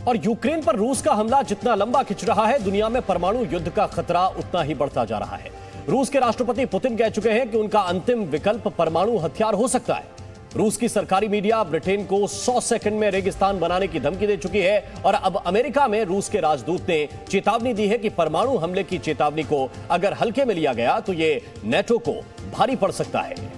और यूक्रेन पर रूस का हमला जितना लंबा खिंच रहा है, दुनिया में परमाणु युद्ध का खतरा उतना ही बढ़ता जा रहा है। रूस के राष्ट्रपति पुतिन कह चुके हैं कि उनका अंतिम विकल्प परमाणु हथियार हो सकता है। रूस की सरकारी मीडिया ब्रिटेन को 100 सेकंड में रेगिस्तान बनाने की धमकी दे चुकी है और अब अमेरिका में रूस के राजदूत ने चेतावनी दी है कि परमाणु हमले की चेतावनी को अगर हल्के में लिया गया तो यह नेटो को भारी पड़ सकता है।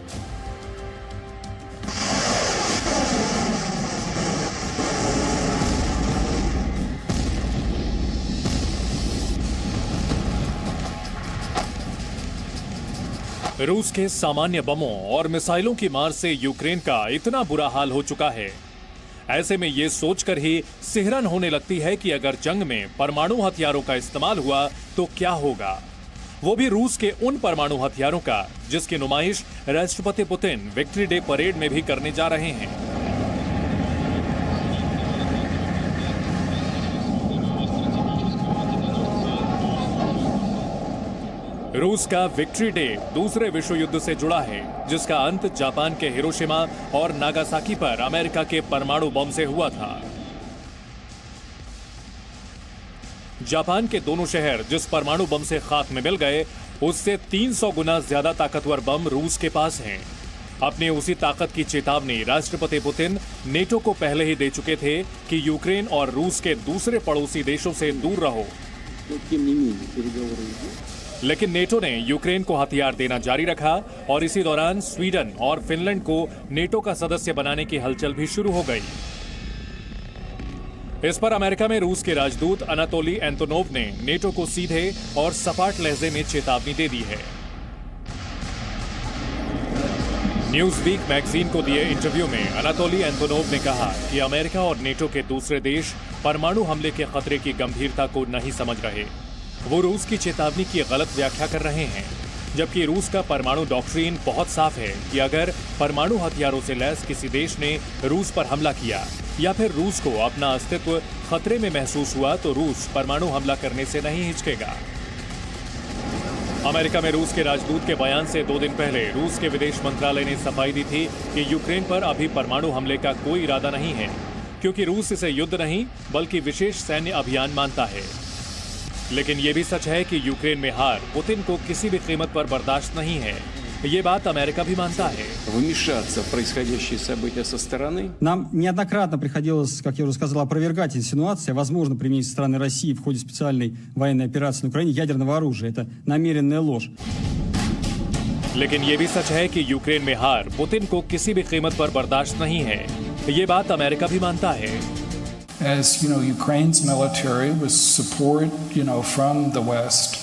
रूस के सामान्य बमों और मिसाइलों की मार से यूक्रेन का इतना बुरा हाल हो चुका है। ऐसे में ये सोचकर ही सिहरन होने लगती है कि अगर जंग में परमाणु हथियारों का इस्तेमाल हुआ तो क्या होगा, वो भी रूस के उन परमाणु हथियारों का जिसकी नुमाइश राष्ट्रपति पुतिन विक्ट्री डे परेड में भी करने जा रहे हैं। रूस का विक्ट्री डे दूसरे विश्व युद्ध से जुड़ा है, जिसका अंत जापान के हिरोशिमा और नागासाकी पर अमेरिका के परमाणु बम से हुआ था। जापान के दोनों शहर जिस परमाणु बम से खाक में मिल गए, उससे 300 गुना ज्यादा ताकतवर बम रूस के पास हैं। अपनी उसी ताकत की चेतावनी राष्ट्रपति पुतिन नेटो को पहले ही दे चुके थे कि यूक्रेन और रूस के दूसरे पड़ोसी देशों से दूर रहो। लेकिन नेटो ने यूक्रेन को हथियार देना जारी रखा और इसी दौरान स्वीडन और फिनलैंड को नेटो का सदस्य बनाने की हलचल भी शुरू हो गई। इस पर अमेरिका में रूस के राजदूत अनातोली एंतोनोव ने नेटो को सीधे और सपाट लहजे में चेतावनी दे दी है। न्यूज़वीक मैगजीन को दिए इंटरव्यू में अनातोली एंतोनोव ने कहा कि अमेरिका और नेटो के दूसरे देश परमाणु हमले के खतरे की गंभीरता को नहीं समझ रहे। वो रूस की चेतावनी की गलत व्याख्या कर रहे हैं, जबकि रूस का परमाणु डॉक्ट्रिन बहुत साफ है कि अगर परमाणु हथियारों से लैस किसी देश ने रूस पर हमला किया या फिर रूस को अपना अस्तित्व खतरे में महसूस हुआ तो रूस परमाणु हमला करने से नहीं हिचकेगा। अमेरिका में रूस के राजदूत के बयान से 2 दिन पहले रूस के विदेश मंत्रालय ने सफाई दी थी कि यूक्रेन पर अभी परमाणु हमले का कोई इरादा नहीं है, क्योंकि रूस इसे युद्ध नहीं बल्कि विशेष सैन्य अभियान मानता है। लेकिन यह भी सच है कि यूक्रेन में हार पुतिन को किसी भी कीमत पर बर्दाश्त नहीं है। ये बात अमेरिका भी मानता है। Вмешаться в происходящие события со стороны. Нам неоднократно приходилось, как я уже сказал, опровергать инсинуации о возможном применении со стороны России в ходе специальной военной операции на Украине ядерного оружия. Это намеренная ложь. लेकिन ये भी सच है कि यूक्रेन में हार पुतिन को किसी भी कीमत पर बर्दाश्त नहीं है। ये बात अमेरिका भी मानता है। As you know, Ukraine's military, with support, from the West,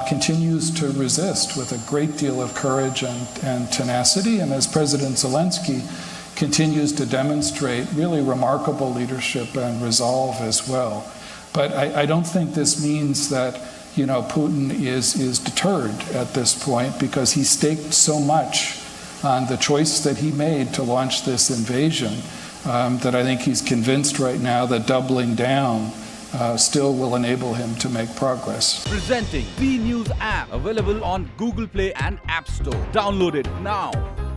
continues to resist with a great deal of courage and tenacity. And as President Zelensky continues to demonstrate really remarkable leadership and resolve as well. But I don't think this means that Putin is deterred at this point, because he staked so much on the choice that he made to launch this invasion. That I think he's convinced right now that doubling down still will enable him to make progress. Presenting B News app, available on Google Play and App Store. Download it now.